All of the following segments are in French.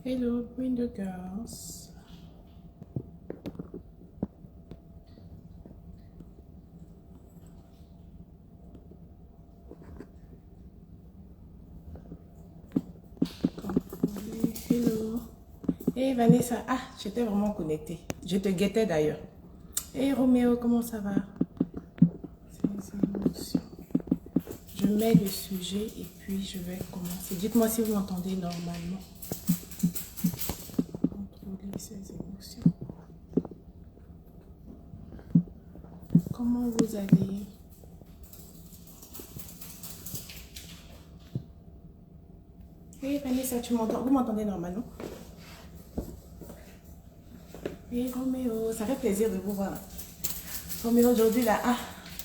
Hello, Bring the Girls. Hello. Hey Vanessa, ah, j'étais vraiment connectée. Je te guettais d'ailleurs. Hey Roméo, comment ça va? Ces émotions. Je mets le sujet et puis je vais commencer. Dites-moi si vous m'entendez normalement. Contrôler ses émotions. Comment vous allez? Hey Vanessa, tu m'entends? Vous m'entendez normalement? Hey Roméo, ça fait plaisir de vous voir. Roméo, aujourd'hui là, ah,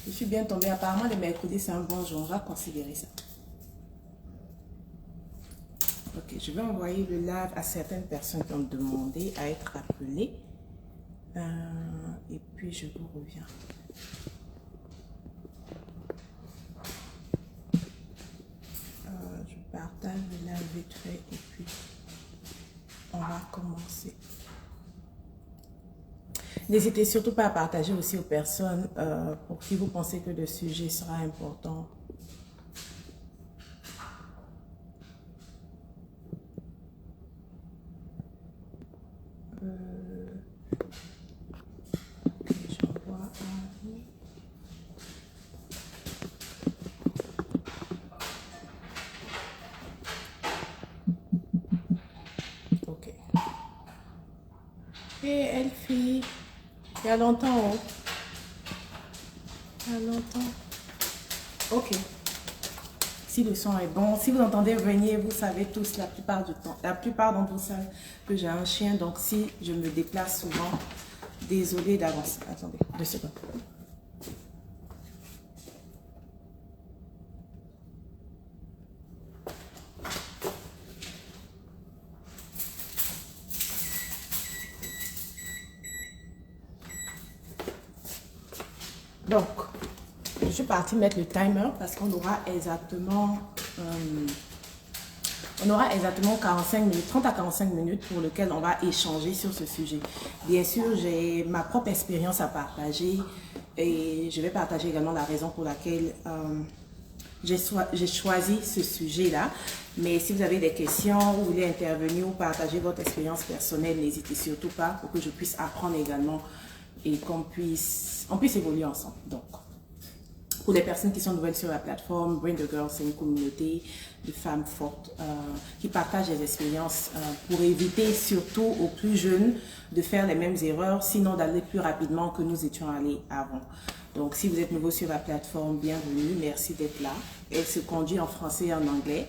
je suis bien tombée. Apparemment, le mercredi, c'est un bon jour. On va considérer ça. Ok, je vais envoyer le live à certaines personnes qui ont demandé à être appelées. Et puis, je vous reviens. Je partage le live vite fait et puis on va commencer. N'hésitez surtout pas à partager aussi aux personnes pour qui vous pensez que le sujet sera important. J'envoie un... Ok. Et Elfie, il y a longtemps, oh. Il y a longtemps. Ok. Si le son est bon, si vous entendez venir, vous savez tous la plupart du temps, la plupart d'entre vous savent que j'ai un chien, donc si je me déplace souvent, désolé d'avance. Attendez, 2 secondes. Donc, je suis partie mettre le timer parce qu'on aura exactement 45 minutes, 30 à 45 minutes pour lequel on va échanger sur ce sujet. Bien sûr, j'ai ma propre expérience à partager et je vais partager également la raison pour laquelle j'ai choisi ce sujet-là. Mais si vous avez des questions, vous voulez intervenir ou partager votre expérience personnelle, n'hésitez surtout pas pour que je puisse apprendre également et qu'on puisse évoluer ensemble. Donc, pour les personnes qui sont nouvelles sur la plateforme, Bring the Girls, c'est une communauté de femmes fortes qui partagent des expériences pour éviter surtout aux plus jeunes de faire les mêmes erreurs, sinon d'aller plus rapidement que nous étions allés avant. Donc, si vous êtes nouveau sur la plateforme, bienvenue, merci d'être là. Elle se conduit en français et en anglais.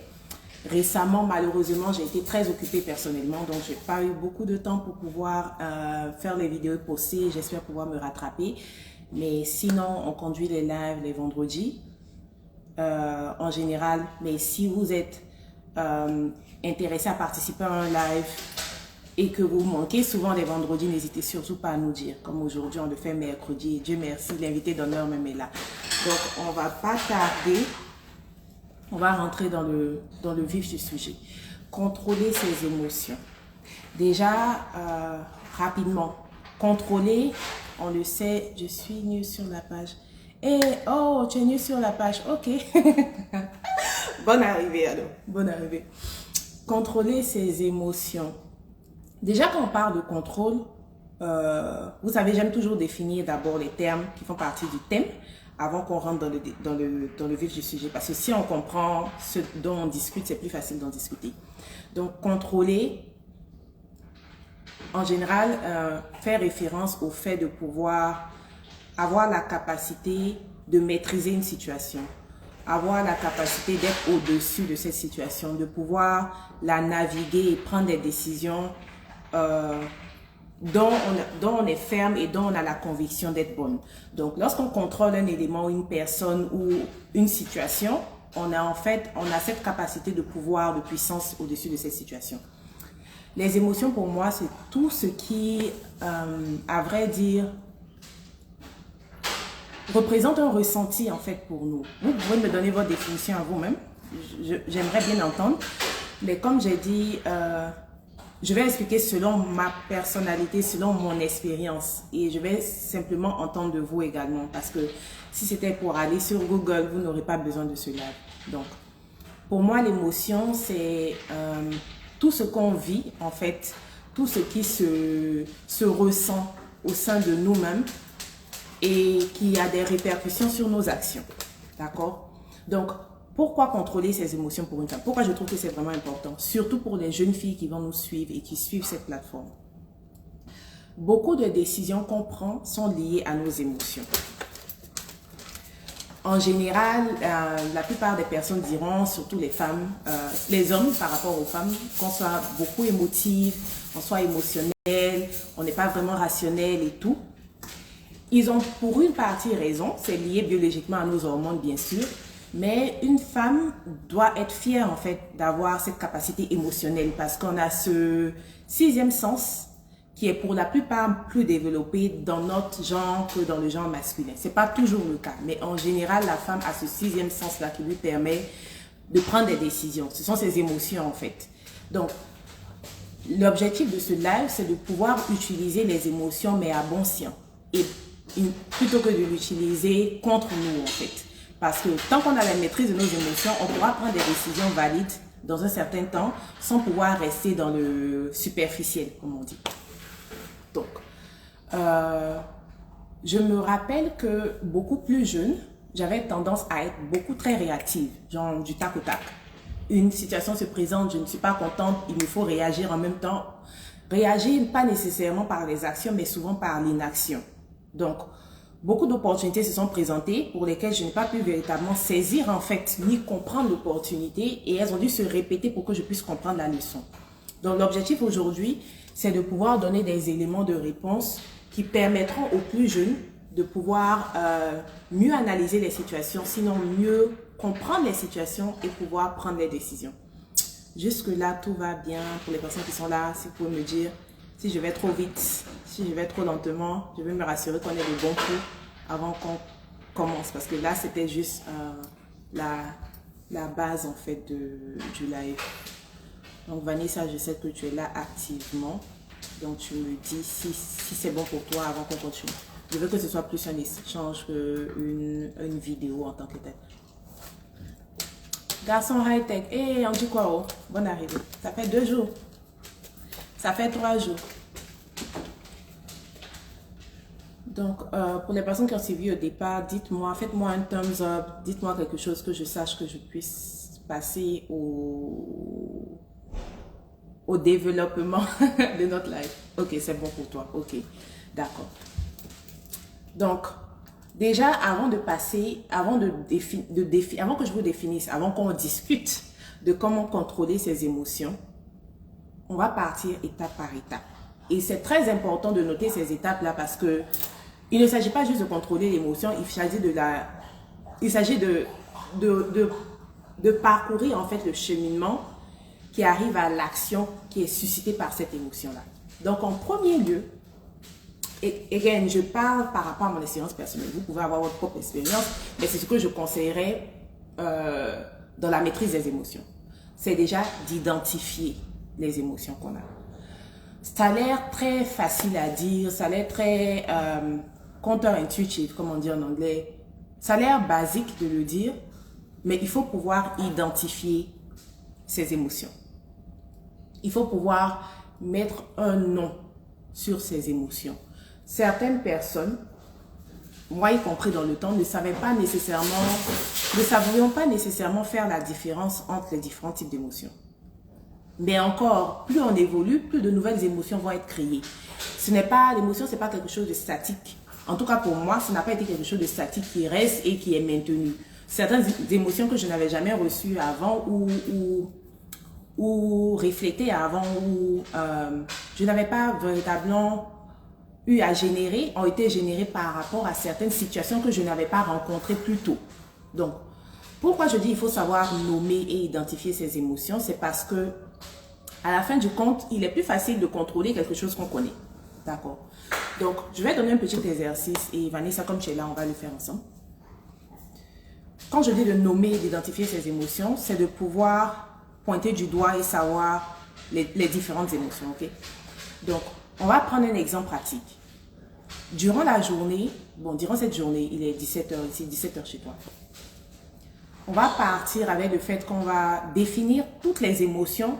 Récemment, malheureusement, j'ai été très occupée personnellement, donc je n'ai pas eu beaucoup de temps pour pouvoir faire les vidéos postées. J'espère pouvoir me rattraper. Mais sinon, on conduit les lives les vendredis en général. Mais si vous êtes intéressé à participer à un live et que vous manquez souvent les vendredis, n'hésitez surtout pas à nous dire. Comme aujourd'hui, on le fait mercredi. Dieu merci, l'invité d'honneur même est là. Donc, on ne va pas tarder. On va rentrer dans le vif du sujet. Contrôler ses émotions. Déjà, rapidement, contrôler, on le sait, je suis nue sur la page. Et oh, tu es nue sur la page, ok. Bonne arrivée alors, bonne arrivée. Contrôler ses émotions. Déjà, quand on parle de contrôle, vous savez, j'aime toujours définir d'abord les termes qui font partie du thème avant qu'on rentre dans le vif du sujet. Parce que si on comprend ce dont on discute, c'est plus facile d'en discuter. Donc, contrôler, en général, fait référence au fait de pouvoir avoir la capacité de maîtriser une situation, avoir la capacité d'être au-dessus de cette situation, de pouvoir la naviguer et prendre des décisions dont on est ferme et dont on a la conviction d'être bonne. Donc, lorsqu'on contrôle un élément, une personne ou une situation, on a cette capacité de pouvoir, de puissance au-dessus de cette situation. Les émotions, pour moi, c'est tout ce qui, à vrai dire, représente un ressenti, en fait, pour nous. Vous pouvez me donner votre définition à vous-même. J'aimerais bien entendre. Mais comme j'ai dit, je vais expliquer selon ma personnalité, selon mon expérience. Et je vais simplement entendre de vous également. Parce que si c'était pour aller sur Google, vous n'aurez pas besoin de cela. Donc, pour moi, l'émotion, c'est tout ce qu'on vit, en fait, tout ce qui se ressent au sein de nous-mêmes et qui a des répercussions sur nos actions. D'accord? Donc, pourquoi contrôler ses émotions pour une femme? Pourquoi je trouve que c'est vraiment important? Surtout pour les jeunes filles qui vont nous suivre et qui suivent cette plateforme. Beaucoup de décisions qu'on prend sont liées à nos émotions. En général, la plupart des personnes diront, surtout les femmes, les hommes par rapport aux femmes, qu'on soit beaucoup émotifs, qu'on soit émotionnel, on n'est pas vraiment rationnel et tout. Ils ont pour une partie raison, c'est lié biologiquement à nos hormones bien sûr, mais une femme doit être fière en fait d'avoir cette capacité émotionnelle parce qu'on a ce sixième sens qui est pour la plupart plus développé dans notre genre que dans le genre masculin. C'est pas toujours le cas, mais en général, la femme a ce sixième sens-là qui lui permet de prendre des décisions. Ce sont ses émotions en fait. Donc, l'objectif de ce live, c'est de pouvoir utiliser les émotions, mais à bon escient. Et plutôt que de l'utiliser contre nous en fait. Parce que tant qu'on a la maîtrise de nos émotions, on pourra prendre des décisions valides dans un certain temps sans pouvoir rester dans le superficiel, comme on dit. Donc, je me rappelle que beaucoup plus jeune, j'avais tendance à être beaucoup très réactive, genre du tac au tac. Une situation se présente, je ne suis pas contente, il me faut réagir en même temps. Réagir pas nécessairement par les actions, mais souvent par l'inaction. Donc, beaucoup d'opportunités se sont présentées pour lesquelles je n'ai pas pu véritablement saisir en fait, ni comprendre l'opportunité et elles ont dû se répéter pour que je puisse comprendre la leçon. Donc, l'objectif aujourd'hui, c'est de pouvoir donner des éléments de réponse qui permettront aux plus jeunes de pouvoir mieux analyser les situations, sinon mieux comprendre les situations et pouvoir prendre les décisions. Jusque-là, tout va bien. Pour les personnes qui sont là, si vous pouvez me dire si je vais trop vite, si je vais trop lentement, je vais me rassurer qu'on ait le bon coup avant qu'on commence. Parce que là, c'était juste la base en fait du live. Donc Vanessa, je sais que tu es là activement. Donc tu me dis si c'est bon pour toi avant qu'on continue. Je veux que ce soit plus un échange qu'une vidéo en tant que telle. Garçon high-tech, on dit quoi? Oh? Bonne arrivée. Ça fait 2 jours. Ça fait 3 jours. Donc, pour les personnes qui ont suivi au départ, dites-moi, faites-moi un thumbs up, dites-moi quelque chose que je sache que je puisse passer au développement de notre live. Ok, c'est bon pour toi. Ok, d'accord. Donc, déjà, avant de passer, avant que je vous définisse, avant qu'on discute de comment contrôler ses émotions, on va partir étape par étape. Et c'est très important de noter ces étapes-là parce que il ne s'agit pas juste de contrôler l'émotion, il s'agit de parcourir en fait le cheminement qui arrive à l'action qui est suscitée par cette émotion-là. Donc, en premier lieu, et again, je parle par rapport à mon expérience personnelle. Vous pouvez avoir votre propre expérience, mais c'est ce que je conseillerais dans la maîtrise des émotions. C'est déjà d'identifier les émotions qu'on a. Ça a l'air très facile à dire, ça a l'air très counter-intuitive, comme on dit en anglais. Ça a l'air basique de le dire, mais il faut pouvoir identifier ces émotions. Il faut pouvoir mettre un nom sur ces émotions. Certaines personnes, moi y compris dans le temps, ne savions pas nécessairement faire la différence entre les différents types d'émotions. Mais encore, plus on évolue, plus de nouvelles émotions vont être créées. L'émotion, ce n'est pas quelque chose de statique. En tout cas pour moi, ce n'a pas été quelque chose de statique qui reste et qui est maintenu. Certaines émotions que je n'avais jamais reçues avant ou reflétées avant, ou je n'avais pas véritablement eu à générer, ont été générées par rapport à certaines situations que je n'avais pas rencontrées plus tôt. Donc, pourquoi je dis il faut savoir nommer et identifier ses émotions, c'est parce que à la fin du compte, il est plus facile de contrôler quelque chose qu'on connaît. D'accord? Donc, je vais donner un petit exercice et Vanessa, comme tu es là, on va le faire ensemble. Quand je dis de nommer et d'identifier ses émotions, c'est de pouvoir pointer du doigt et savoir les différentes émotions, ok? Donc, on va prendre un exemple pratique. Durant la journée, bon, durant cette journée, il est 17 h ici, 17 h chez toi. On va partir avec le fait qu'on va définir toutes les émotions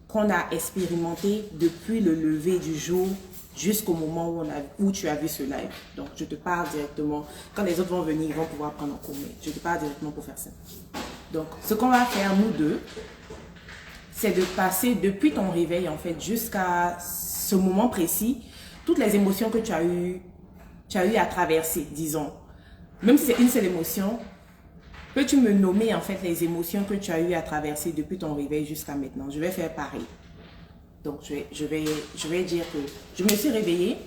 qu'on a expérimentées depuis le lever du jour jusqu'au moment où tu as vu ce live. Donc, je te parle directement. Quand les autres vont venir, ils vont pouvoir prendre en compte. Je te parle directement pour faire ça. Donc, ce qu'on va faire, nous deux, c'est de passer depuis ton réveil, en fait, jusqu'à ce moment précis, toutes les émotions que tu as eu à traverser, disons. Même si c'est une seule émotion, peux-tu me nommer, en fait, les émotions que tu as eu à traverser depuis ton réveil jusqu'à maintenant? Je vais faire pareil. Donc, je vais dire que je me suis réveillée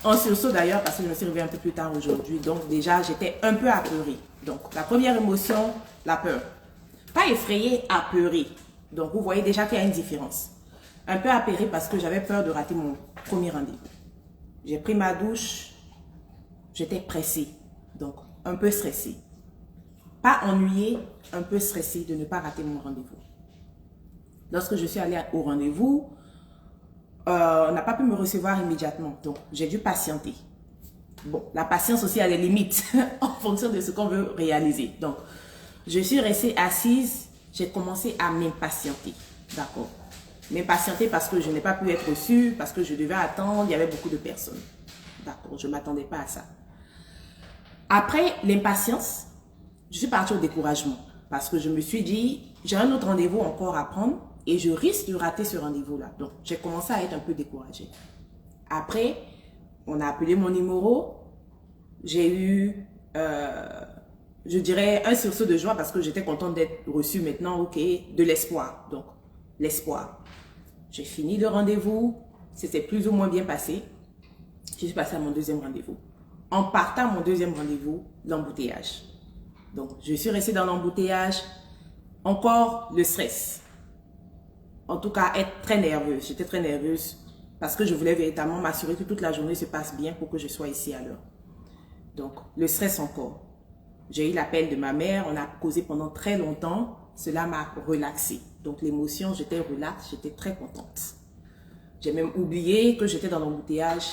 en sursaut d'ailleurs parce que je me suis réveillée un peu plus tard aujourd'hui. Donc, déjà, j'étais un peu apeurée. Donc, la première émotion, la peur. Pas effrayée, apeurée. Donc, vous voyez déjà qu'il y a une différence. Un peu apeurée parce que j'avais peur de rater mon premier rendez-vous. J'ai pris ma douche, j'étais pressée. Donc, un peu stressée. Pas ennuyée, un peu stressée de ne pas rater mon rendez-vous. Lorsque je suis allée au rendez-vous, on n'a pas pu me recevoir immédiatement. Donc, j'ai dû patienter. Bon, la patience aussi a des limites en fonction de ce qu'on veut réaliser. Donc, je suis restée assise. J'ai commencé à m'impatienter. D'accord. M'impatienter parce que je n'ai pas pu être reçue, parce que je devais attendre. Il y avait beaucoup de personnes. D'accord. Je ne m'attendais pas à ça. Après l'impatience, je suis partie au découragement. Parce que je me suis dit, j'ai un autre rendez-vous encore à prendre. Et je risque de rater ce rendez-vous-là. Donc, j'ai commencé à être un peu découragée. Après, on a appelé mon numéro. J'ai eu, je dirais, un sursaut de joie parce que j'étais contente d'être reçue maintenant, ok, de l'espoir. Donc, l'espoir. J'ai fini le rendez-vous. C'était plus ou moins bien passé. Je suis passée à mon deuxième rendez-vous. En partant à mon deuxième rendez-vous, l'embouteillage. Donc, je suis restée dans l'embouteillage. Encore le stress. En tout cas, être très nerveuse. J'étais très nerveuse parce que je voulais véritablement m'assurer que toute la journée se passe bien pour que je sois ici à l'heure. Donc, le stress encore. J'ai eu l'appel de ma mère, on a causé pendant très longtemps. Cela m'a relaxée. Donc, l'émotion, j'étais relaxe, j'étais très contente. J'ai même oublié que j'étais dans l'embouteillage.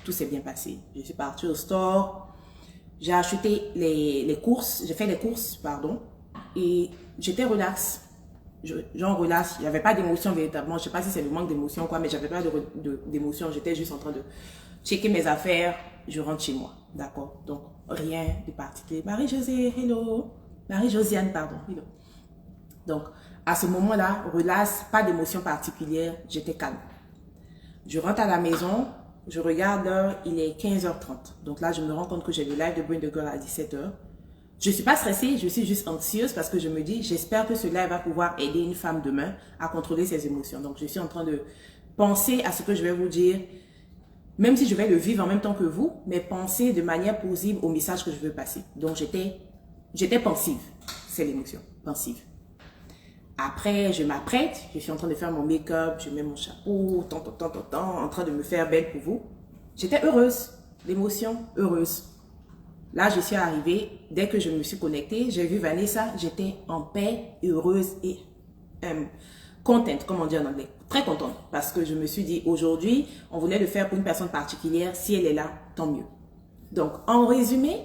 Tout s'est bien passé. Je suis partie au store. J'ai acheté les courses. J'ai fait les courses, pardon. Et j'étais relaxe. J'en relâche, il n'y avait pas d'émotion véritablement, je ne sais pas si c'est le manque d'émotion ou quoi, mais j'avais pas d'émotion, j'étais juste en train de checker mes affaires, je rentre chez moi, d'accord? Donc, rien de particulier. Marie-Josée, hello. Marie-Josiane, pardon, hello. Donc, à ce moment-là, relax, pas d'émotion particulière, j'étais calme. Je rentre à la maison, je regarde l'heure, il est 15h30. Donc là, je me rends compte que j'ai le live de Bring the Girl à 17h. Je ne suis pas stressée, je suis juste anxieuse parce que je me dis, j'espère que cela va pouvoir aider une femme demain à contrôler ses émotions. Donc, je suis en train de penser à ce que je vais vous dire, même si je vais le vivre en même temps que vous, mais penser de manière positive au message que je veux passer. Donc, j'étais pensive. C'est l'émotion, pensive. Après, je m'apprête, je suis en train de faire mon make-up, je mets mon chapeau, en train de me faire belle pour vous. J'étais heureuse, l'émotion, heureuse. Là, je suis arrivée, dès que je me suis connectée, j'ai vu Vanessa, j'étais en paix, heureuse et contente, comme on dit en anglais. Très contente, parce que je me suis dit, aujourd'hui, on voulait le faire pour une personne particulière, si elle est là, tant mieux. Donc, en résumé,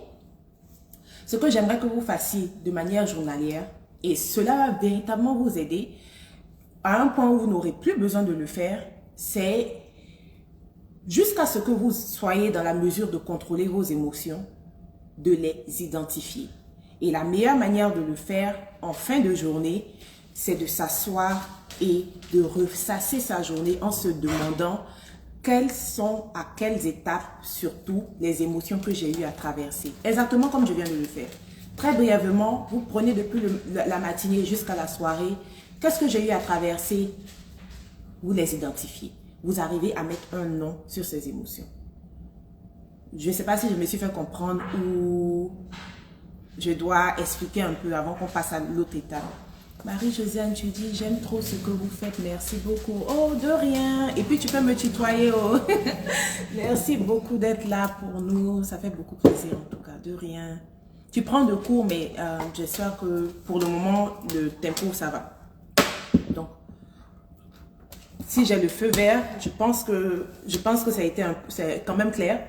ce que j'aimerais que vous fassiez de manière journalière, et cela va véritablement vous aider, à un point où vous n'aurez plus besoin de le faire, c'est jusqu'à ce que vous soyez dans la mesure de contrôler vos émotions, de les identifier. Et la meilleure manière de le faire en fin de journée, c'est de s'asseoir et de ressasser sa journée en se demandant quelles sont, à quelles étapes, surtout, les émotions que j'ai eu à traverser. Exactement comme je viens de le faire. Très brièvement, vous prenez depuis la matinée jusqu'à la soirée, qu'est-ce que j'ai eu à traverser? Vous les identifiez. Vous arrivez à mettre un nom sur ces émotions. Je ne sais pas si je me suis fait comprendre ou je dois expliquer un peu avant qu'on passe à l'autre étape. Marie-Josiane, tu dis, j'aime trop ce que vous faites, merci beaucoup. Oh, de rien. Et puis tu peux me tutoyer. Oh. Merci beaucoup d'être là pour nous. Ça fait beaucoup plaisir en tout cas, de rien. Tu prends de cours, mais j'espère que pour le moment, le tempo, ça va. si j'ai le feu vert, je pense que ça a été c'est quand même clair.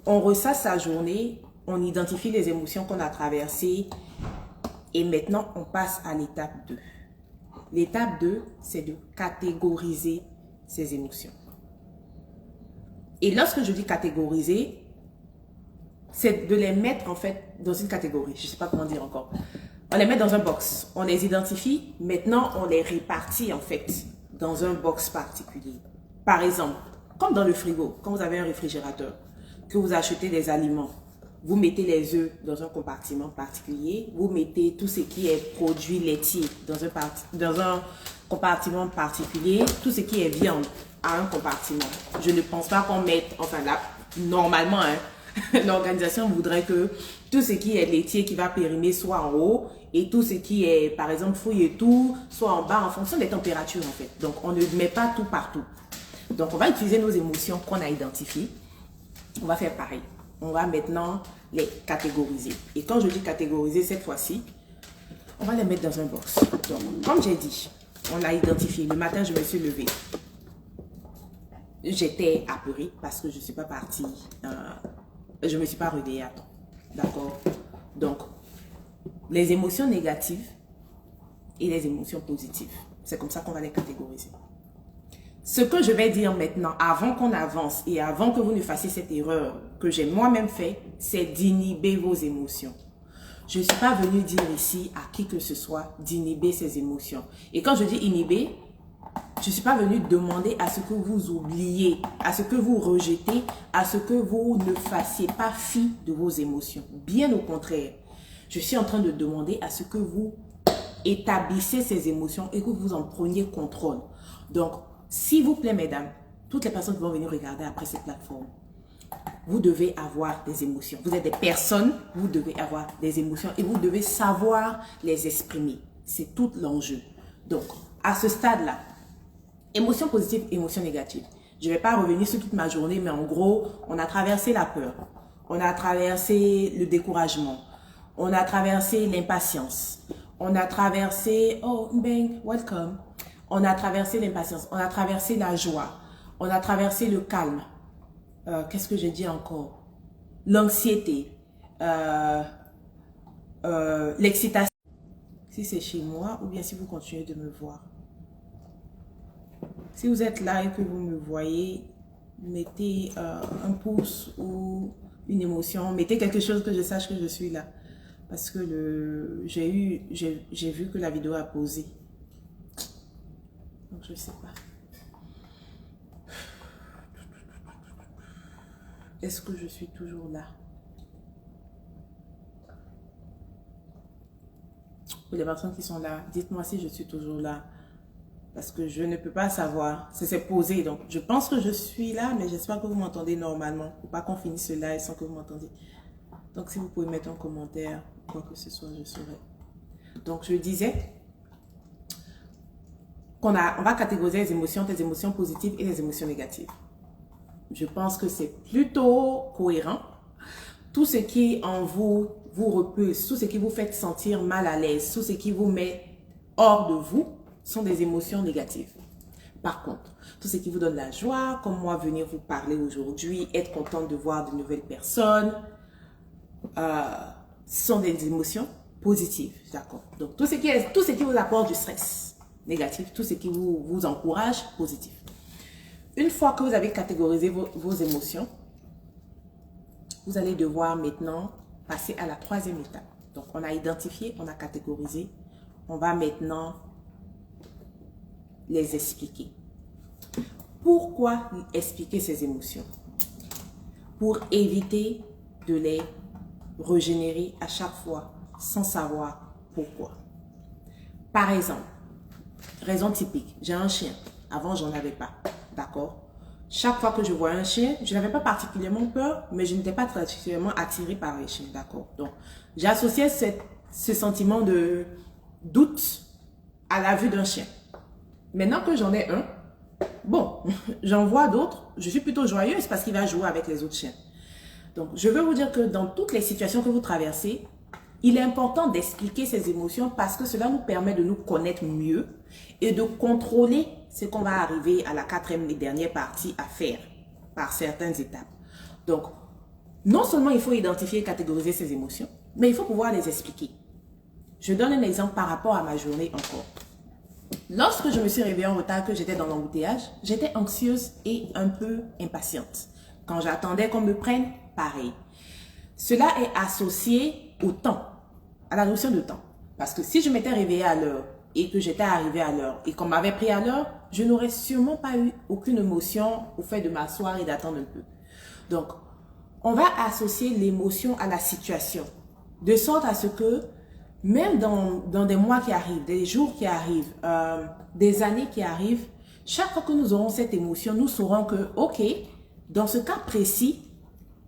On ressasse sa journée, on identifie les émotions qu'on a traversées et maintenant on passe à l'étape 2. L'étape 2, c'est de catégoriser ces émotions. Et lorsque je dis catégoriser, c'est de les mettre en fait dans une catégorie. Je ne sais pas comment dire encore. On les met dans un box, on les identifie, maintenant on les répartit en fait dans un box particulier. Par exemple, comme dans le frigo, quand vous avez un réfrigérateur, que vous achetez des aliments, vous mettez les œufs dans un compartiment particulier, vous mettez tout ce qui est produits laitiers dans un compartiment particulier, tout ce qui est viande à un compartiment. Je ne pense pas qu'on mette, enfin là, normalement, l'organisation voudrait que tout ce qui est laitier qui va périmer soit en haut et tout ce qui est, par exemple, fruits et tout, soit en bas en fonction des températures en fait. Donc, on ne met pas tout partout. Donc, on va utiliser nos émotions qu'on a identifiées. On va faire pareil. On va maintenant les catégoriser. Et quand je dis catégoriser cette fois-ci, on va les mettre dans un box. Donc, comme j'ai dit, on a identifié. Le matin, je me suis levée. J'étais apeurée parce que je ne suis pas partie. Je ne me suis pas réveillée à temps. D'accord? Donc, les émotions négatives et les émotions positives. C'est comme ça qu'on va les catégoriser. Ce que je vais dire maintenant, avant qu'on avance et avant que vous ne fassiez cette erreur que j'ai moi-même fait, c'est d'inhiber vos émotions. Je ne suis pas venue dire ici à qui que ce soit d'inhiber ses émotions. Et quand je dis inhiber, je ne suis pas venue demander à ce que vous oubliez, à ce que vous rejetez, à ce que vous ne fassiez pas fi de vos émotions. Bien au contraire, je suis en train de demander à ce que vous établissez ces émotions et que vous en preniez contrôle. Donc, s'il vous plaît, mesdames, toutes les personnes qui vont venir regarder après cette plateforme, vous devez avoir des émotions. Vous êtes des personnes, vous devez avoir des émotions et vous devez savoir les exprimer. C'est tout l'enjeu. Donc, à ce stade-là, émotions positives, émotions négatives. Je ne vais pas revenir sur toute ma journée, mais en gros, on a traversé la peur, on a traversé le découragement, on a traversé l'impatience, on a traversé, oh, bang, welcome. On a traversé l'impatience, on a traversé la joie, on a traversé le calme. Qu'est-ce que j'ai dit encore? L'anxiété, l'excitation. Si c'est chez moi ou bien si vous continuez de me voir. Si vous êtes là et que vous me voyez, mettez un pouce ou une émotion, mettez quelque chose que je sache que je suis là. Parce que j'ai vu que la vidéo a posé. Donc, je ne sais pas. Est-ce que je suis toujours là? Pour les personnes qui sont là, dites-moi si je suis toujours là. Parce que je ne peux pas savoir. C'est posé. Donc, je pense que je suis là, mais j'espère que vous m'entendez normalement. Pour pas qu'on finisse ce live sans que vous m'entendiez. Donc, si vous pouvez mettre un commentaire, quoi que ce soit, je saurai. Donc, je disais on va catégoriser les émotions positives et les émotions négatives. Je pense que c'est plutôt cohérent. Tout ce qui en vous repulse, tout ce qui vous fait sentir mal à l'aise, tout ce qui vous met hors de vous sont des émotions négatives. Par contre, tout ce qui vous donne la joie, comme moi venir vous parler aujourd'hui, être content de voir de nouvelles personnes, sont des émotions positives. D'accord. Donc, tout ce qui vous apporte du stress négatif, tout ce qui vous encourage, positif. Une fois que vous avez catégorisé vos émotions, vous allez devoir maintenant passer à la troisième étape. Donc, on a identifié, on a catégorisé. On va maintenant les expliquer. Pourquoi expliquer ces émotions? Pour éviter de les régénérer à chaque fois sans savoir pourquoi. Par exemple, raison typique, j'ai un chien. Avant, j'en avais pas. D'accord? Chaque fois que je vois un chien, je n'avais pas particulièrement peur, mais je n'étais pas particulièrement attirée par les chiens. D'accord? Donc, j'associais ce sentiment de doute à la vue d'un chien. Maintenant que j'en ai un, bon, j'en vois d'autres, je suis plutôt joyeuse parce qu'il va jouer avec les autres chiens. Donc, je veux vous dire que dans toutes les situations que vous traversez, il est important d'expliquer ces émotions parce que cela nous permet de nous connaître mieux et de contrôler c'est qu'on va arriver à la quatrième et dernière partie à faire par certaines étapes. Donc, non seulement il faut identifier et catégoriser ses émotions, mais il faut pouvoir les expliquer. Je donne un exemple par rapport à ma journée encore. Lorsque je me suis réveillée en retard, que j'étais dans l'embouteillage, j'étais anxieuse et un peu impatiente. Quand j'attendais qu'on me prenne, pareil. Cela est associé au temps, à la notion de temps. Parce que si je m'étais réveillée à l'heure et que j'étais arrivée à l'heure et qu'on m'avait pris à l'heure, je n'aurais sûrement pas eu aucune émotion au fait de m'asseoir et d'attendre un peu. Donc, on va associer l'émotion à la situation, de sorte à ce que même dans des mois qui arrivent, des jours qui arrivent, des années qui arrivent, chaque fois que nous aurons cette émotion, nous saurons que, ok, dans ce cas précis,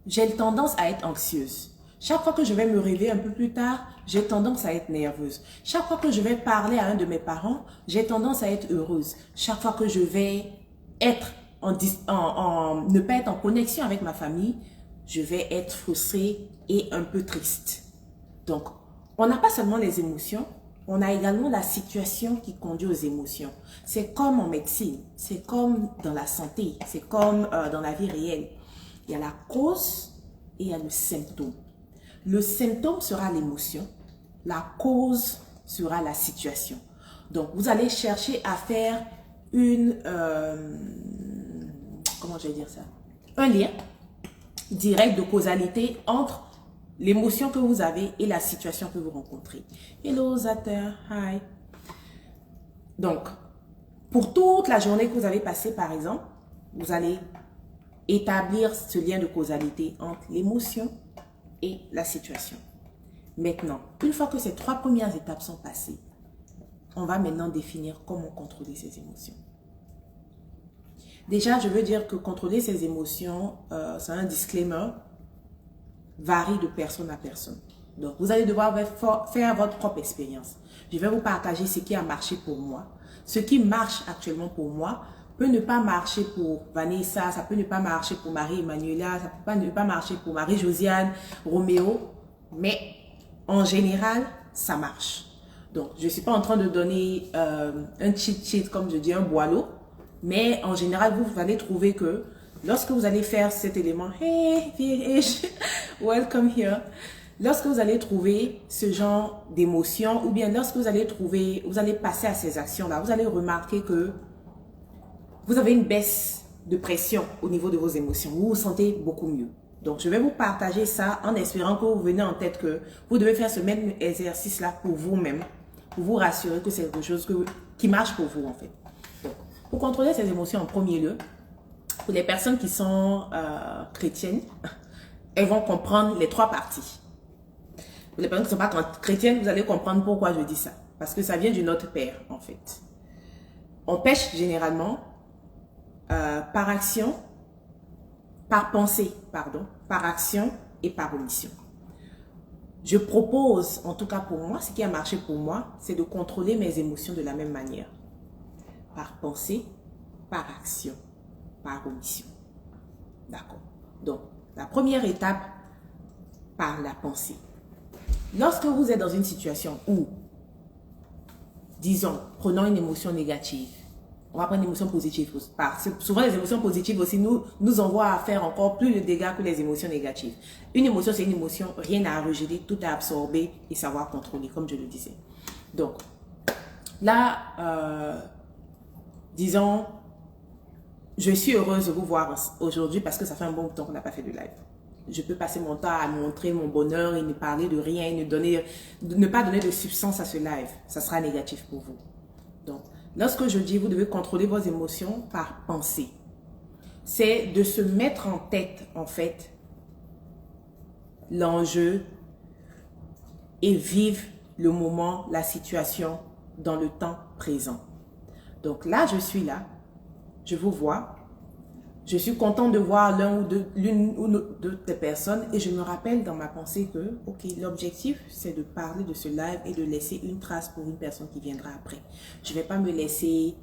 j'ai tendance à être anxieuse. Chaque fois que je vais me réveiller un peu plus tard, j'ai tendance à être nerveuse. Chaque fois que je vais parler à un de mes parents, j'ai tendance à être heureuse. Chaque fois que je vais être ne pas être en connexion avec ma famille, je vais être frustrée et un peu triste. Donc, on n'a pas seulement les émotions, on a également la situation qui conduit aux émotions. C'est comme en médecine, c'est comme dans la santé, c'est comme dans la vie réelle. Il y a la cause et il y a le symptôme. Le symptôme sera l'émotion, la cause sera la situation. Donc, vous allez chercher à faire comment je vais dire ça? Un lien direct de causalité entre l'émotion que vous avez et la situation que vous rencontrez. Hello Zater, hi. Donc, pour toute la journée que vous avez passée, par exemple, vous allez établir ce lien de causalité entre l'émotion et la situation. Maintenant, une fois que ces trois premières étapes sont passées, on va maintenant définir comment contrôler ces émotions. Déjà, je veux dire que contrôler ses émotions, c'est un disclaimer, varie de personne à personne. Donc, vous allez devoir faire votre propre expérience. Je vais vous partager ce qui a marché pour moi. Ce qui marche actuellement pour moi peut ne pas marcher pour Vanessa, ça peut ne pas marcher pour Marie-Emmanuela, ça peut ne pas marcher pour Marie-Josiane, Roméo, mais en général, ça marche. Donc, je ne suis pas en train de donner un cheat sheet, comme je dis, un boileau, mais en général, vous allez trouver que lorsque vous allez faire cet élément, hey, welcome here, lorsque vous allez trouver ce genre d'émotion, ou bien lorsque vous allez passer à ces actions-là, vous allez remarquer que vous avez une baisse de pression au niveau de vos émotions. Vous vous sentez beaucoup mieux. Donc, je vais vous partager ça en espérant que vous venez en tête que vous devez faire ce même exercice-là pour vous-même, pour vous rassurer que c'est quelque chose qui marche pour vous, en fait. Donc, pour contrôler ces émotions en premier lieu, pour les personnes qui sont chrétiennes, elles vont comprendre les trois parties. Pour les personnes qui ne sont pas chrétiennes, vous allez comprendre pourquoi je dis ça. Parce que ça vient du Notre Père, en fait. On pêche généralement par action, par pensée, pardon, par action et par omission. Je propose, en tout cas pour moi, ce qui a marché pour moi, c'est de contrôler mes émotions de la même manière. Par pensée, par action, par omission. D'accord. Donc, la première étape, par la pensée. Lorsque vous êtes dans une situation où, disons, prenons une émotion négative, on va prendre une émotion positive. Parce que souvent, les émotions positives aussi nous envoient à faire encore plus de dégâts que les émotions négatives. Une émotion, c'est une émotion, rien à rejeter, tout à absorber et savoir contrôler, comme je le disais. Donc, là, disons, je suis heureuse de vous voir aujourd'hui parce que ça fait un bon temps qu'on n'a pas fait de live. Je peux passer mon temps à montrer mon bonheur et ne parler de rien, ne pas donner de substance à ce live. Ça sera négatif pour vous. Donc, lorsque je dis vous devez contrôler vos émotions par pensée, c'est de se mettre en tête, en fait, l'enjeu et vivre le moment, la situation dans le temps présent. Donc là, je suis là, je vous vois, je suis contente de voir l'une ou deux des personnes et je me rappelle dans ma pensée que, ok, l'objectif, c'est de parler de ce live et de laisser une trace pour une personne qui viendra après. Je ne vais pas me laisser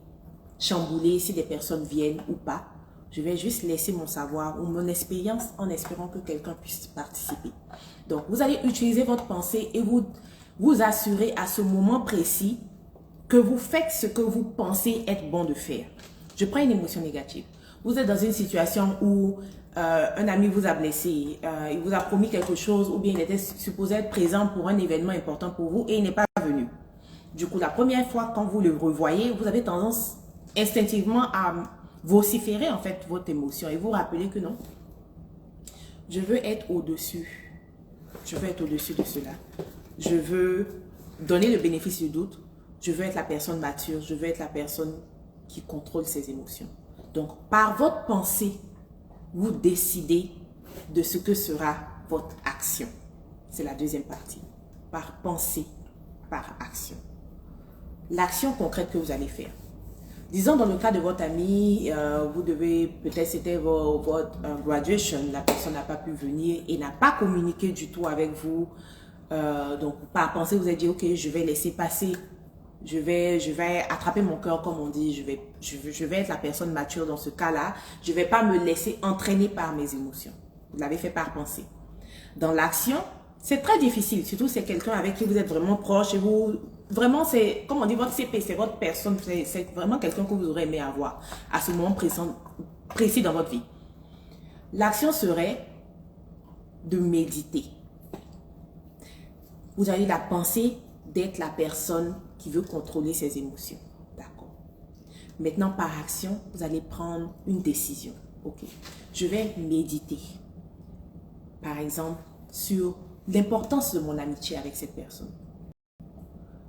chambouler si des personnes viennent ou pas. Je vais juste laisser mon savoir ou mon expérience en espérant que quelqu'un puisse participer. Donc, vous allez utiliser votre pensée et vous assurer à ce moment précis que vous faites ce que vous pensez être bon de faire. Je prends une émotion négative. Vous êtes dans une situation où un ami vous a blessé, il vous a promis quelque chose ou bien il était supposé être présent pour un événement important pour vous et il n'est pas venu. Du coup, la première fois quand vous le revoyez, vous avez tendance instinctivement à vociférer en fait votre émotion et vous rappelez que non, je veux être au-dessus. Je veux être au-dessus de cela. Je veux donner le bénéfice du doute. Je veux être la personne mature. Je veux être la personne qui contrôle ses émotions. Donc, par votre pensée, vous décidez de ce que sera votre action. C'est la deuxième partie. Par pensée, par action. L'action concrète que vous allez faire. Disons dans le cas de votre ami, vous devez, peut-être c'était votre graduation, la personne n'a pas pu venir et n'a pas communiqué du tout avec vous. Donc par pensée, vous avez dit, ok, je vais laisser passer, je vais attraper mon cœur comme on dit, je vais être la personne mature dans ce cas-là, je ne vais pas me laisser entraîner par mes émotions. Vous l'avez fait par pensée. Dans l'action, c'est très difficile, surtout c'est quelqu'un avec qui vous êtes vraiment proche et vous... Vraiment, c'est, comme on dit, votre CP, c'est votre personne, c'est vraiment quelqu'un que vous aurez aimé avoir à ce moment précis dans votre vie. L'action serait de méditer. Vous avez la pensée d'être la personne qui veut contrôler ses émotions. D'accord. Maintenant, par action, vous allez prendre une décision. Ok. Je vais méditer. Par exemple, sur l'importance de mon amitié avec cette personne.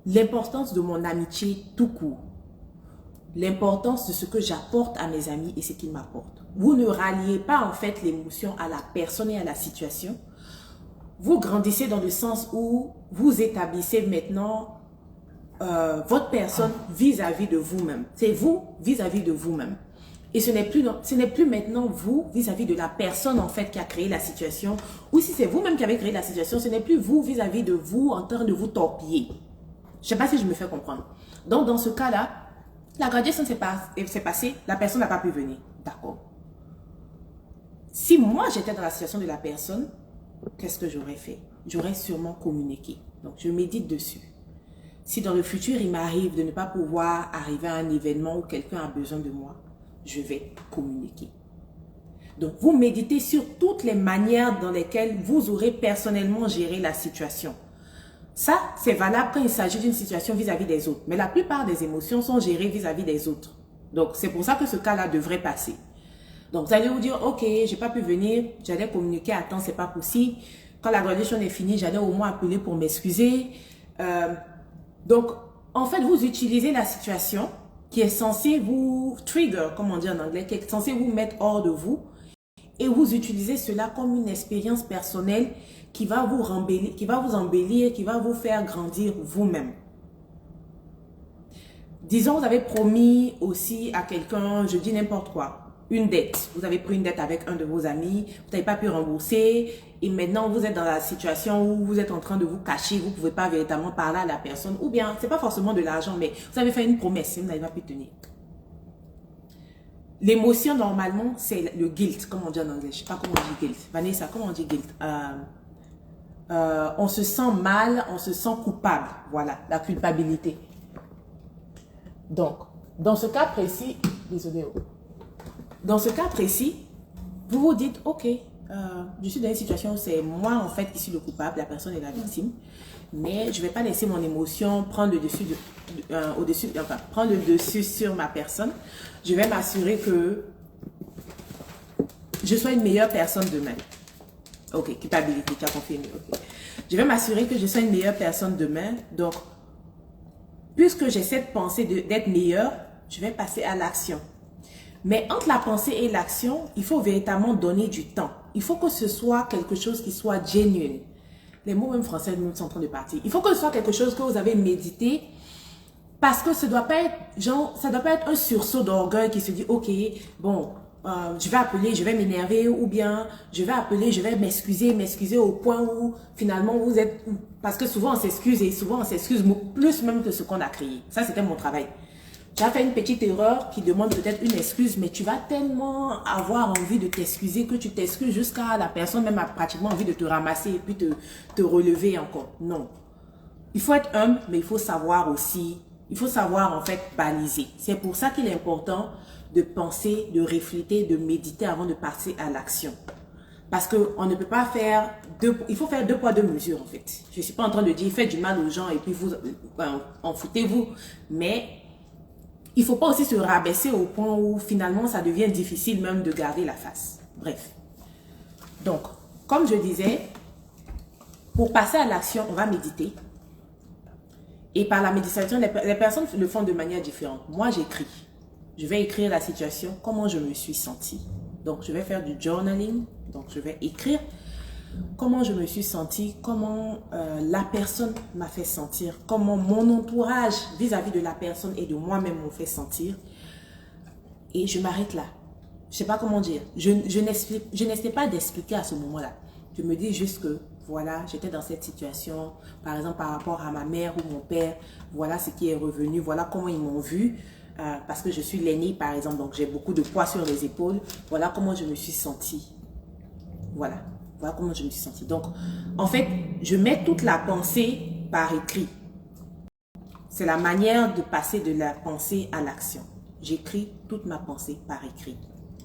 L'importance de mon amitié tout court. L'importance de ce que j'apporte à mes amis et ce qu'ils m'apportent. Vous ne ralliez pas en fait l'émotion à la personne et à la situation. Vous grandissez dans le sens où vous établissez maintenant votre personne vis-à-vis de vous-même. C'est vous vis-à-vis de vous-même. Et ce n'est plus maintenant vous vis-à-vis de la personne en fait qui a créé la situation. Ou si c'est vous-même qui avez créé la situation, ce n'est plus vous vis-à-vis de vous en train de vous torpiller. Je ne sais pas si je me fais comprendre. Donc, dans ce cas-là, la graduation s'est passée, la personne n'a pas pu venir. D'accord. Si moi, j'étais dans la situation de la personne, qu'est-ce que j'aurais fait? J'aurais sûrement communiqué. Donc, je médite dessus. Si dans le futur, il m'arrive de ne pas pouvoir arriver à un événement où quelqu'un a besoin de moi, je vais communiquer. Donc, vous méditez sur toutes les manières dans lesquelles vous aurez personnellement géré la situation. Ça, c'est valable quand il s'agit d'une situation vis-à-vis des autres. Mais la plupart des émotions sont gérées vis-à-vis des autres. Donc, c'est pour ça que ce cas-là devrait passer. Donc, vous allez vous dire, ok, j'ai pas pu venir, j'allais communiquer à temps, c'est pas possible. Quand la graduation est finie, j'allais au moins appeler pour m'excuser. Donc, en fait, vous utilisez la situation qui est censée vous trigger, comme on dit en anglais, qui est censée vous mettre hors de vous. Et vous utilisez cela comme une expérience personnelle qui va vous embellir, qui va vous faire grandir vous-même. Disons, vous avez promis aussi à quelqu'un, je dis n'importe quoi, une dette. Vous avez pris une dette avec un de vos amis, vous n'avez pas pu rembourser et maintenant vous êtes dans la situation où vous êtes en train de vous cacher, vous ne pouvez pas véritablement parler à la personne ou bien, ce n'est pas forcément de l'argent, mais vous avez fait une promesse et vous n'avez pas pu tenir. L'émotion, normalement, c'est le guilt, comme on dit en anglais. Je ne sais pas comment on dit guilt. Vanessa, comment on dit guilt? On se sent mal, on se sent coupable. Voilà, la culpabilité. Donc, dans ce cas précis, désolé. Dans ce cas précis, vous vous dites, ok, je suis dans une situation où c'est moi, en fait, qui suis le coupable, la personne est la victime. Mais je ne vais pas laisser mon émotion prendre le dessus sur ma personne. Je vais m'assurer que je sois une meilleure personne demain. Ok, culpabilité, tu as confirmé. Okay. Je vais m'assurer que je sois une meilleure personne demain. Donc, puisque j'ai cette pensée d'être meilleure, je vais passer à l'action. Mais entre la pensée et l'action, il faut véritablement donner du temps. Il faut que ce soit quelque chose qui soit genuine. Les mots même français nous sont en train de partir. Il faut que ce soit quelque chose que vous avez médité parce que ça doit pas être ça doit pas être un sursaut d'orgueil qui se dit ok, bon, je vais appeler, je vais m'énerver ou bien je vais appeler, je vais m'excuser au point où finalement vous êtes, parce que souvent on s'excuse et souvent on s'excuse plus même que ce qu'on a créé. Ça c'était mon travail. Tu as fait une petite erreur qui demande peut-être une excuse, mais tu vas tellement avoir envie de t'excuser que tu t'excuses jusqu'à la personne même a pratiquement envie de te ramasser et puis te relever encore. Non. Il faut être humble, mais il faut savoir aussi Il faut savoir en fait baliser. C'est pour ça qu'il est important de penser, de réfléchir, de méditer avant de passer à l'action. Parce qu'on ne peut pas faire il faut faire deux poids, deux mesures en fait. Je ne suis pas en train de dire faites du mal aux gens et puis vous en foutez-vous. Mais il ne faut pas aussi se rabaisser au point où finalement ça devient difficile même de garder la face. Bref. Donc, comme je disais, pour passer à l'action, on va méditer. Et par la méditation, les personnes le font de manière différente. Moi, j'écris. Je vais écrire la situation, comment je me suis sentie. Donc, je vais faire du journaling. Donc, je vais écrire comment je me suis sentie, comment la personne m'a fait sentir, comment mon entourage vis-à-vis de la personne et de moi-même m'ont fait sentir. Et je m'arrête là. Je ne sais pas comment dire. Je n'essaie pas d'expliquer à ce moment-là. Je me dis juste que, voilà, j'étais dans cette situation, par exemple par rapport à ma mère ou mon père, voilà ce qui est revenu, voilà comment ils m'ont vu. Parce que je suis l'aînée par exemple, donc j'ai beaucoup de poids sur les épaules. Voilà comment je me suis sentie. Voilà comment je me suis sentie. Donc, en fait, je mets toute la pensée par écrit. C'est la manière de passer de la pensée à l'action. J'écris toute ma pensée par écrit.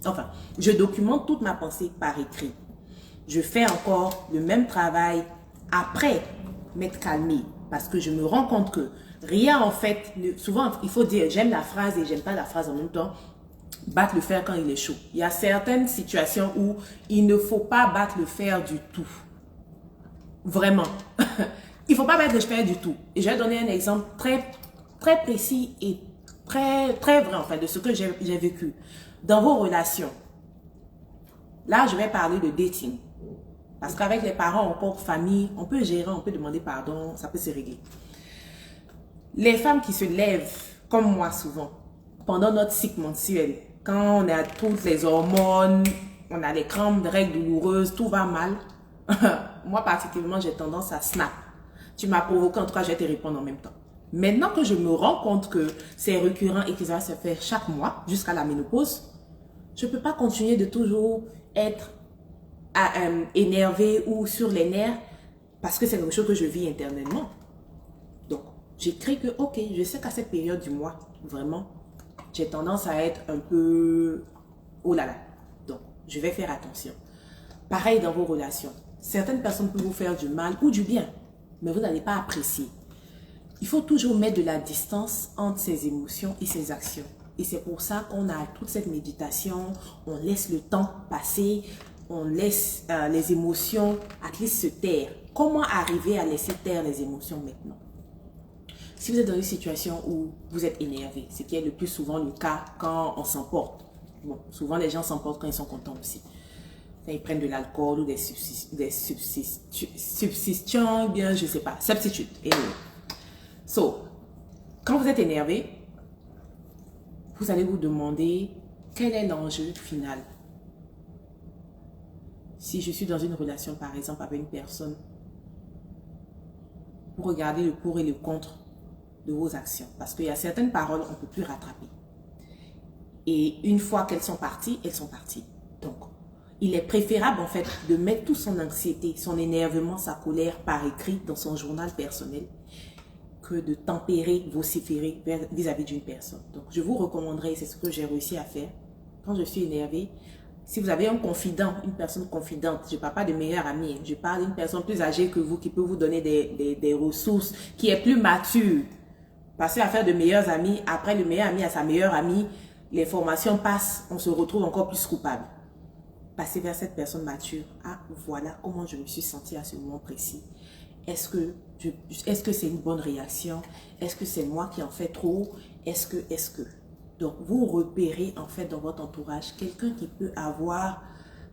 Enfin, je documente toute ma pensée par écrit. Je fais encore le même travail après m'être calmée. Parce que je me rends compte que rien en fait, souvent il faut dire j'aime la phrase et j'aime pas la phrase en même temps. Battre le fer quand il est chaud. Il y a certaines situations où il ne faut pas battre le fer du tout. Vraiment. Il ne faut pas battre le fer du tout. Et je vais donner un exemple très précis et très vrai en fait de ce que j'ai vécu. Dans vos relations, là je vais parler de dating. Parce qu'avec les parents, encore famille, on peut gérer, on peut demander pardon, ça peut se régler. Les femmes qui se lèvent, comme moi souvent, pendant notre cycle mensuel, quand on a toutes les hormones, on a les crampes, des règles douloureuses, tout va mal. Moi particulièrement, j'ai tendance à snap. Tu m'as provoqué, en tout cas, je vais te répondre en même temps. Maintenant que je me rends compte que c'est récurrent et que ça va se faire chaque mois, jusqu'à la ménopause, je ne peux pas continuer de toujours être énervé ou sur les nerfs parce que c'est quelque chose que je vis internellement. Donc, j'écris que, ok, je sais qu'à cette période du mois, vraiment, j'ai tendance à être un peu, oh là là. Donc, je vais faire attention. Pareil dans vos relations. Certaines personnes peuvent vous faire du mal ou du bien, mais vous n'allez pas apprécier. Il faut toujours mettre de la distance entre ses émotions et ses actions. Et c'est pour ça qu'on a toute cette méditation, on laisse le temps passer, on laisse les émotions at least se taire. Comment arriver à laisser taire les émotions maintenant? Si vous êtes dans une situation où vous êtes énervé, ce qui est le plus souvent le cas quand on s'emporte. Bon, souvent les gens s'emportent quand ils sont contents aussi. Quand ils prennent de l'alcool ou des substituants, bien je sais pas, substitutes. Anyway. So, quand vous êtes énervé, vous allez vous demander quel est l'enjeu final. Si je suis dans une relation, par exemple, avec une personne, vous regardez le pour et le contre de vos actions. Parce qu'il y a certaines paroles, on ne peut plus rattraper. Et une fois qu'elles sont parties, elles sont parties. Donc, il est préférable, en fait, de mettre toute son anxiété, son énervement, sa colère par écrit dans son journal personnel que de tempérer, vociférer vis-à-vis d'une personne. Donc, je vous recommanderais, c'est ce que j'ai réussi à faire. Quand je suis énervée, si vous avez un confident, une personne confidente, je ne parle pas de meilleur ami, je parle d'une personne plus âgée que vous qui peut vous donner des ressources, qui est plus mature. Passez à faire de meilleurs amis, après le meilleur ami à sa meilleure amie, les formations passent, on se retrouve encore plus coupable. Passez vers cette personne mature. Ah, voilà comment je me suis sentie à ce moment précis. Est-ce que c'est une bonne réaction? Est-ce que c'est moi qui en fais trop? Est-ce que? Donc, vous repérez en fait dans votre entourage quelqu'un qui peut avoir,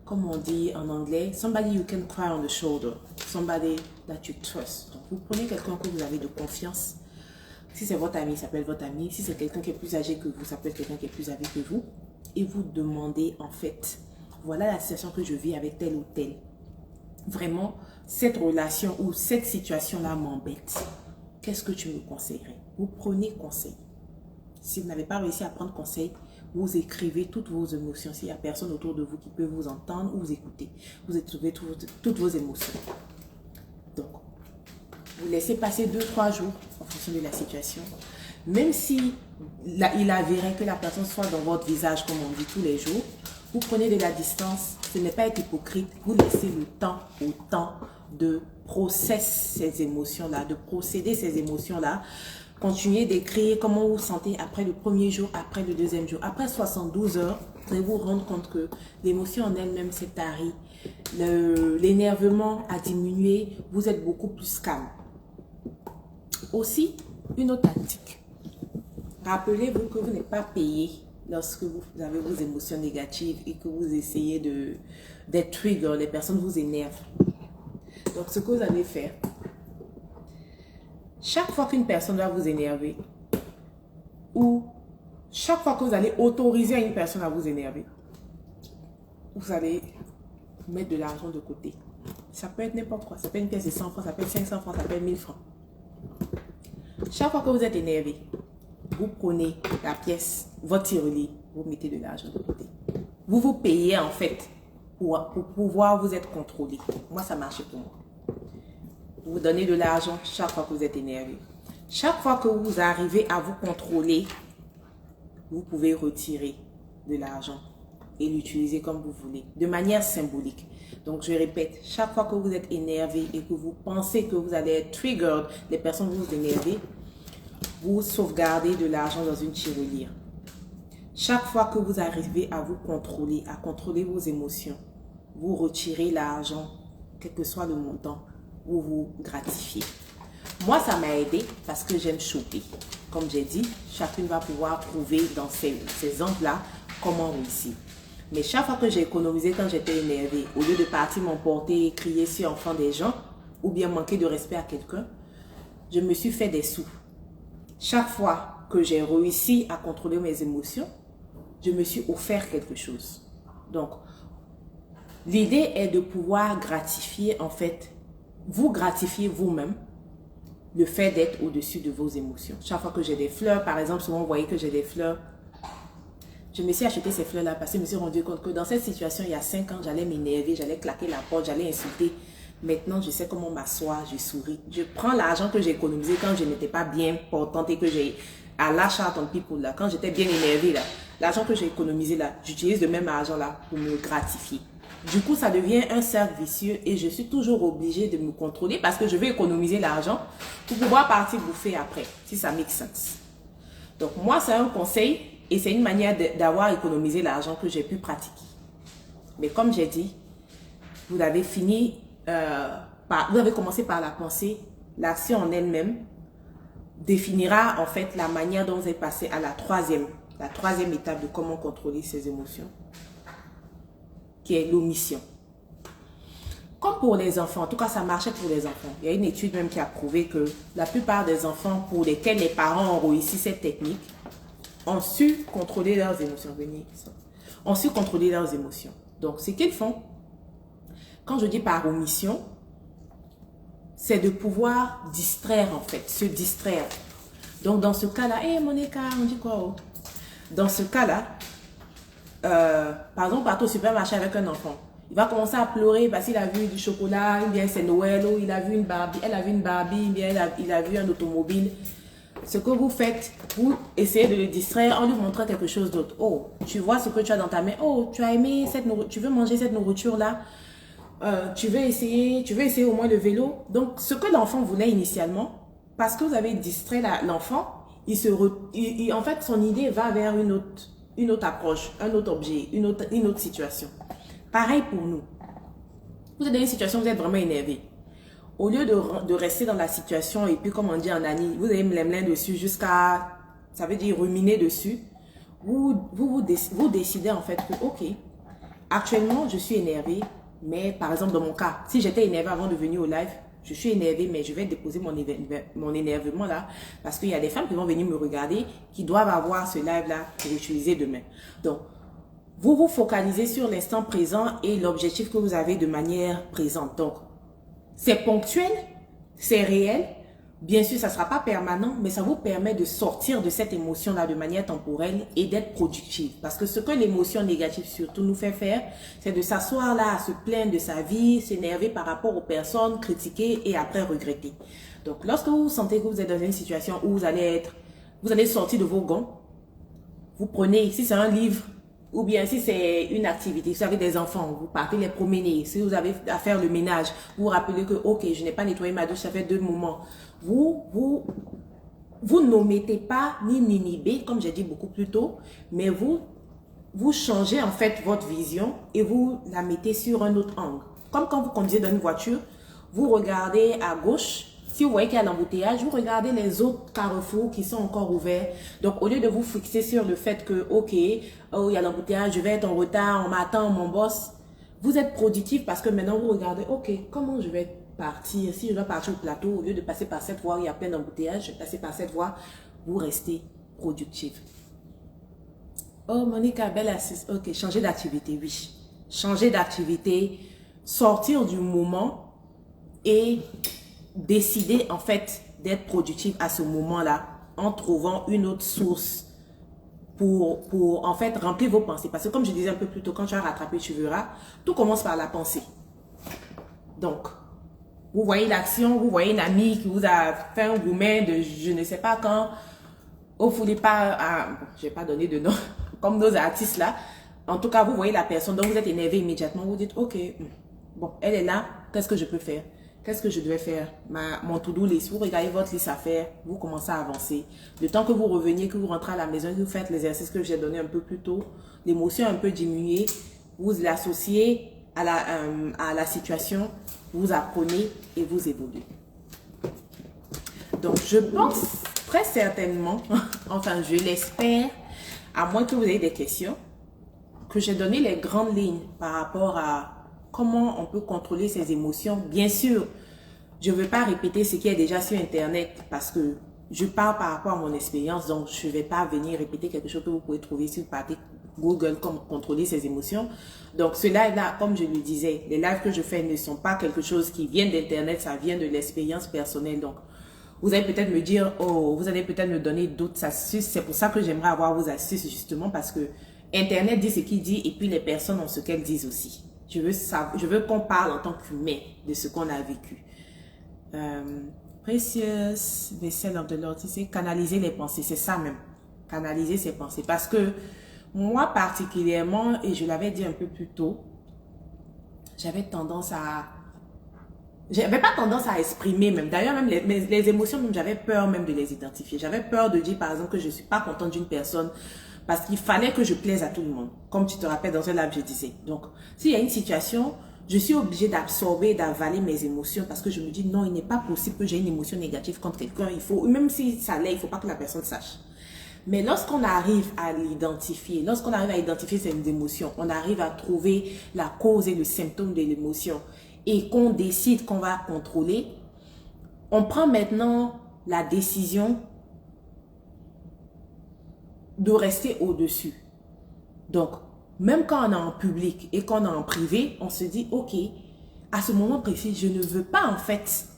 comme on dit en anglais, somebody you can cry on the shoulder, somebody that you trust. Donc, vous prenez quelqu'un que vous avez de confiance. Si c'est votre ami, ça s'appelle votre ami. Si c'est quelqu'un qui est plus âgé que vous, ça s'appelle quelqu'un qui est plus âgé que vous. Et vous demandez en fait, voilà la situation que je vis avec tel ou tel. Vraiment, cette relation ou cette situation-là m'embête. Qu'est-ce que tu me conseillerais? Vous prenez conseil. Si vous n'avez pas réussi à prendre conseil, vous écrivez toutes vos émotions. S'il n'y a personne autour de vous qui peut vous entendre ou vous écouter, vous écrivez toutes vos émotions. Donc, vous laissez passer 2-3 jours en fonction de la situation. même si il avérait que la personne soit dans votre visage, comme on dit tous les jours, vous prenez de la distance, ce n'est pas être hypocrite, vous laissez le temps au temps de processer ces émotions-là, de procéder ces émotions-là. Continuez d'écrire comment vous vous sentez après le premier jour, après le deuxième jour. Après 72 heures, vous allez vous rendre compte que l'émotion en elle-même s'est tarie. L'énervement a diminué, vous êtes beaucoup plus calme. Aussi, une autre tactique. Rappelez-vous que vous n'êtes pas payé lorsque vous avez vos émotions négatives et que vous essayez d'être trigger, les personnes vous énervent. Donc, ce que vous allez faire, chaque fois qu'une personne va vous énerver, ou chaque fois que vous allez autoriser à une personne à vous énerver, vous allez mettre de l'argent de côté. Ça peut être n'importe quoi. Ça peut être une pièce de 100 francs, ça peut être 500 francs, ça peut être 1000 francs. Chaque fois que vous êtes énervé, vous prenez la pièce, votre tirelire, vous mettez de l'argent de côté. Vous vous payez en fait pour pouvoir vous être contrôlé. Moi, ça marche pour moi. Vous donnez de l'argent chaque fois que vous êtes énervé. Chaque fois que vous arrivez à vous contrôler, vous pouvez retirer de l'argent et l'utiliser comme vous voulez, de manière symbolique. Donc, je répète, chaque fois que vous êtes énervé et que vous pensez que vous allez être triggered, les personnes vous énervez, vous sauvegardez de l'argent dans une tirelire. Chaque fois que vous arrivez à vous contrôler, à contrôler vos émotions, vous retirez l'argent, quel que soit le montant, vous vous gratifiez. Moi, ça m'a aidé parce que j'aime choper. Comme j'ai dit, chacune va pouvoir trouver dans ces exemples-là comment réussir. Mais chaque fois que j'ai économisé quand j'étais énervée, au lieu de partir m'emporter et crier sur l'enfant des gens, ou bien manquer de respect à quelqu'un, je me suis fait des sous. Chaque fois que j'ai réussi à contrôler mes émotions, je me suis offert quelque chose. Donc, l'idée est de pouvoir gratifier, en fait, vous gratifier vous-même le fait d'être au-dessus de vos émotions. Chaque fois que j'ai des fleurs, par exemple, souvent vous voyez que j'ai des fleurs, je me suis acheté ces fleurs-là parce que je me suis rendu compte que dans cette situation, il y a 5 ans, j'allais m'énerver, j'allais claquer la porte, j'allais insulter. Maintenant, je sais comment m'asseoir, je souris. Je prends l'argent que j'ai économisé quand je n'étais pas bien portante et que j'ai à l'achat ton people là, quand j'étais bien énervée là, l'argent que j'ai économisé là, j'utilise le même argent là pour me gratifier. Du coup, ça devient un cercle vicieux et je suis toujours obligée de me contrôler parce que je vais économiser l'argent pour pouvoir partir bouffer après, si ça make sense. Donc moi, c'est un conseil et c'est une manière d'avoir économisé l'argent que j'ai pu pratiquer. Mais comme j'ai dit, vous avez fini, vous avez commencé par la pensée, l'action en elle-même définira en fait la manière dont vous êtes passé à la troisième étape de comment contrôler ses émotions, qui est l'omission. Comme pour les enfants, en tout cas ça marchait pour les enfants. Il y a une étude même qui a prouvé que la plupart des enfants pour lesquels les parents ont réussi cette technique ont su contrôler leurs émotions. Ont su contrôler leurs émotions. Donc ce qu'ils font, quand je dis par omission, c'est de pouvoir distraire en fait, se distraire. Donc dans ce cas-là, Monica, on dit quoi? Oh? Dans ce cas-là, par exemple, partir au supermarché avec un enfant, il va commencer à pleurer parce qu'il a vu du chocolat, ou bien c'est Noël, ou il a vu une Barbie, elle a vu une Barbie, ou bien il a vu un automobile. Ce que vous faites, vous essayez de le distraire en lui montrant quelque chose d'autre. Oh, tu vois ce que tu as dans ta main. Oh, tu as aimé cette nourriture, tu veux manger cette nourriture-là. Tu veux essayer au moins le vélo. Donc, ce que l'enfant voulait initialement, parce que vous avez distrait l'enfant, en fait, son idée va vers une autre approche, un autre objet, une autre situation. Pareil pour nous. Vous êtes dans une situation où vous êtes vraiment énervé. Au lieu de rester dans la situation et puis, comme on dit en Annie, vous allez mlemler dessus jusqu'à, ça veut dire ruminer dessus, vous décidez en fait que, ok, actuellement, je suis énervé, mais par exemple, dans mon cas, si j'étais énervé avant de venir au live, je suis énervé, mais je vais déposer mon énervement là, parce qu'il y a des femmes qui vont venir me regarder, qui doivent avoir ce live là pour utiliser demain. Donc, vous vous focalisez sur l'instant présent et l'objectif que vous avez de manière présente. Donc, c'est ponctuel, c'est réel. Bien sûr, ça ne sera pas permanent, mais ça vous permet de sortir de cette émotion-là de manière temporelle et d'être productif. Parce que ce que l'émotion négative surtout nous fait faire, c'est de s'asseoir là, à se plaindre de sa vie, s'énerver par rapport aux personnes, critiquer et après regretter. Donc, lorsque vous sentez que vous êtes dans une situation où vous Vous allez sortir de vos gonds. Vous prenez, si c'est un livre, ou bien si c'est une activité, si vous avez des enfants, vous partez les promener. Si vous avez à faire le ménage, vous vous rappelez que, ok, je n'ai pas nettoyé ma douche, ça fait 2 moments. Vous n'omettez pas ni n'inhibez, comme j'ai dit beaucoup plus tôt, mais vous changez en fait votre vision et vous la mettez sur un autre angle. Comme quand vous conduisez dans une voiture, vous regardez à gauche. Si vous voyez qu'il y a l'embouteillage, vous regardez les autres carrefours qui sont encore ouverts. Donc, au lieu de vous fixer sur le fait que, ok, oh, il y a l'embouteillage, je vais être en retard, on m'attend, mon boss. Vous êtes productif parce que maintenant, vous regardez, ok, comment je vais partir? Si je dois partir au plateau, au lieu de passer par cette voie où il y a plein d'embouteillages, je vais passer par cette voie. Vous restez productif. Oh, Monica, belle assise. Ok, changer d'activité, oui. Changer d'activité, sortir du moment et décider en fait d'être productif à ce moment-là en trouvant une autre source pour en fait remplir vos pensées. Parce que comme je disais un peu plus tôt, quand tu as rattrapé, tu verras, tout commence par la pensée. Donc, vous voyez l'action, vous voyez une amie qui vous a fait un gourmet de je ne sais pas quand, vous ne voulez pas, je vais pas donner de nom, comme nos artistes là. En tout cas, vous voyez la personne, donc vous êtes énervé immédiatement, vous dites, ok, bon, elle est là, qu'est-ce que je peux faire? Qu'est-ce que je devais faire? Mon to-do list. Vous regardez votre liste à faire, vous commencez à avancer. Le temps que vous reveniez, que vous rentrez à la maison, que vous faites l'exercice que j'ai donné un peu plus tôt, l'émotion un peu diminuée, vous l'associez à la situation, vous apprenez et vous évoluez. Donc, je pense très certainement, enfin, je l'espère, à moins que vous ayez des questions, que j'ai donné les grandes lignes par rapport à comment on peut contrôler ses émotions. Bien sûr, je ne veux pas répéter ce qui est déjà sur Internet parce que je parle par rapport à mon expérience, donc je ne vais pas venir répéter quelque chose que vous pouvez trouver sur Google comme contrôler ses émotions. Donc, ce live-là, comme je le disais, les lives que je fais ne sont pas quelque chose qui vient d'Internet, ça vient de l'expérience personnelle. Donc, vous allez peut-être me dire, oh, vous allez peut-être me donner d'autres astuces. C'est pour ça que j'aimerais avoir vos astuces justement parce que Internet dit ce qu'il dit et puis les personnes ont ce qu'elles disent aussi. Je veux qu'on parle en tant qu'humain de ce qu'on a vécu. Precious Vessel of the Lord, c'est canaliser les pensées, c'est ça même. Canaliser ses pensées. Parce que moi particulièrement, et je l'avais dit un peu plus tôt, j'avais pas tendance à exprimer même. D'ailleurs, même les émotions, même j'avais peur même de les identifier. J'avais peur de dire par exemple que je suis pas contente d'une personne. Parce qu'il fallait que je plaise à tout le monde. Comme tu te rappelles, dans un live, je disais. Donc, s'il y a une situation, je suis obligée d'absorber, d'avaler mes émotions parce que je me dis, non, il n'est pas possible que j'ai une émotion négative contre quelqu'un. Il faut, même si ça l'est, il ne faut pas que la personne sache. Mais lorsqu'on arrive à l'identifier, lorsqu'on arrive à identifier ces émotions, on arrive à trouver la cause et le symptôme de l'émotion et qu'on décide qu'on va contrôler, on prend maintenant la décision de rester au-dessus. Donc, même quand on est en public et qu'on est en privé, on se dit, ok, à ce moment précis, je ne veux pas en fait,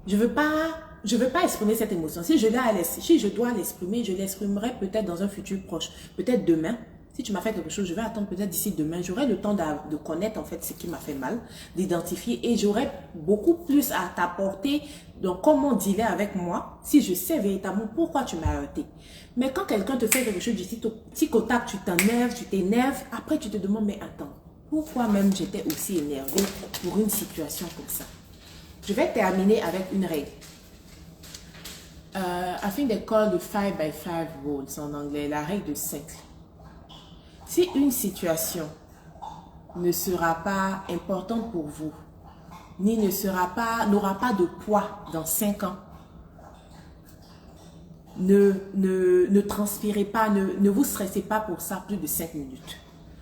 je veux pas exprimer cette émotion. Si je dois l'exprimer, je l'exprimerai peut-être dans un futur proche, peut-être demain. Si tu m'as fait quelque chose, je vais attendre peut-être d'ici demain. J'aurai le temps de connaître en fait ce qui m'a fait mal, d'identifier et j'aurai beaucoup plus à t'apporter. Donc, comment dealer avec moi si je sais véritablement pourquoi tu m'as heurté. Mais quand quelqu'un te fait quelque chose du tic au tac, tu t'énerves, après tu te demandes, mais attends, pourquoi même j'étais aussi énervée pour une situation comme ça? Je vais terminer avec une règle. I think they call the 5 by 5 rules en anglais, la règle de 5. Si une situation ne sera pas importante pour vous, ni n'aura pas de poids dans 5 ans, ne transpirez pas, ne vous stressez pas pour ça plus de 5 minutes.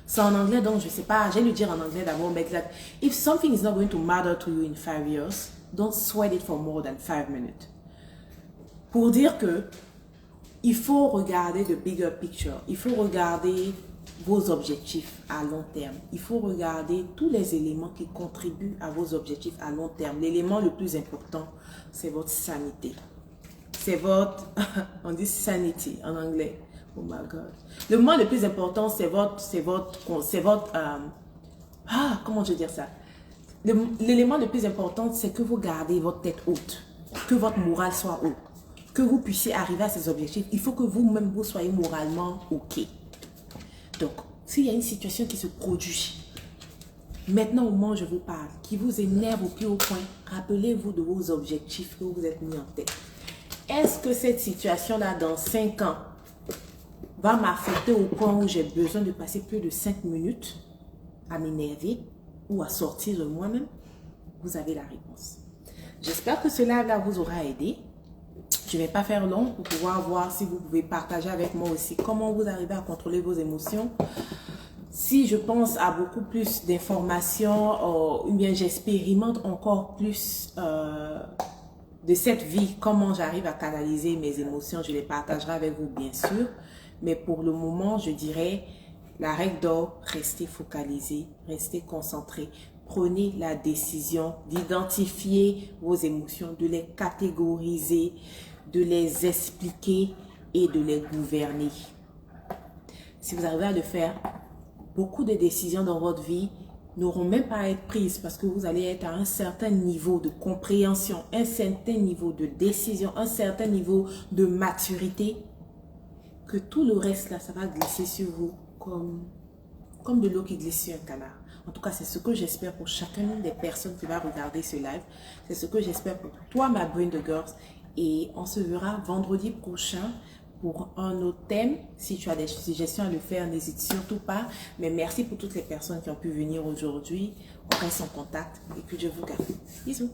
C'est en anglais, donc je ne sais pas, je vais lui dire en anglais d'abord, mais like, if something is not going to matter to you in 5 years, don't sweat it for more than 5 minutes. Pour dire que il faut regarder the bigger picture, il faut regarder vos objectifs à long terme. Il faut regarder tous les éléments qui contribuent à vos objectifs à long terme. L'élément le plus important, c'est votre sanité. C'est votre, on dit sanity en anglais. Oh my God. Le mot le plus important, comment je vais dire ça? L'élément le plus important, c'est que vous gardez votre tête haute, que votre morale soit haute. que vous puissiez arriver à ces objectifs, il faut que vous-même, vous soyez moralement OK. Donc, s'il y a une situation qui se produit, maintenant au moment où je vous parle, qui vous énerve au plus haut point, rappelez-vous de vos objectifs que vous êtes mis en tête. Est-ce que cette situation-là, dans 5 ans, va m'affecter au point où j'ai besoin de passer plus de 5 minutes à m'énerver ou à sortir de moi-même? Vous avez la réponse. J'espère que ce live-là vous aura aidé. Je ne vais pas faire long pour pouvoir voir si vous pouvez partager avec moi aussi comment vous arrivez à contrôler vos émotions. Si je pense à beaucoup plus d'informations ou bien j'expérimente encore plus de cette vie, comment j'arrive à canaliser mes émotions, je les partagerai avec vous bien sûr. Mais pour le moment, je dirais la règle d'or, restez focalisé, restez concentré. Prenez la décision d'identifier vos émotions, de les catégoriser, de les expliquer et de les gouverner. Si vous arrivez à le faire, beaucoup de décisions dans votre vie n'auront même pas à être prises parce que vous allez être à un certain niveau de compréhension, un certain niveau de décision, un certain niveau de maturité, que tout le reste là, ça va glisser sur vous comme de l'eau qui glisse sur un canard. En tout cas, c'est ce que j'espère pour chacune des personnes qui va regarder ce live. C'est ce que j'espère pour toi, ma Brain de Girls. Et on se verra vendredi prochain pour un autre thème. Si tu as des suggestions à le faire, n'hésite surtout pas. Mais merci pour toutes les personnes qui ont pu venir aujourd'hui. On reste en contact et que Dieu vous garde. Bisous.